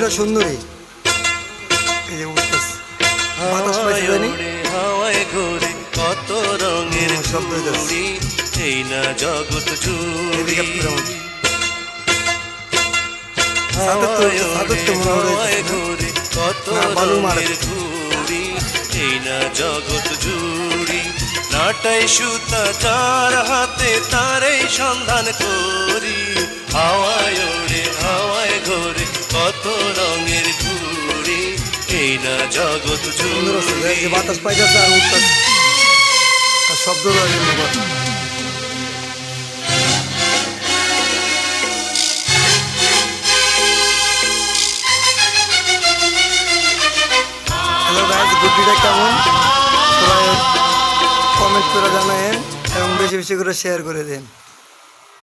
বুদ্ধিটা সুন্দরী। এই যে উঠতেছে, বাতাস পাইছে জানি, হাওয়ায় ঘুরে কত রঙের শব্দ হইতেছে। ঘুড়ি, এই না জগৎ জুড়ি। হাওয়ায় ঘুরে কত রঙের ঘুড়ি, এই না জগৎ জুড়ি। নাটাই সুতা যার হাতে তারই সন্ধান করি, হাওয়ায় ওড়ে হাওয়ায় ঘোরে কত রঙের ঘুড়ি, এই না জগৎ জুড়ি। বাতাস পাইতেছে আর উঠতেছে, আর শব্দ হ্যালো গাইস, গুড্ডিটা কেমন সবাই কমেন্ট করে জানায়েন এবং বেশি বেশি করে শেয়ার করে দেন।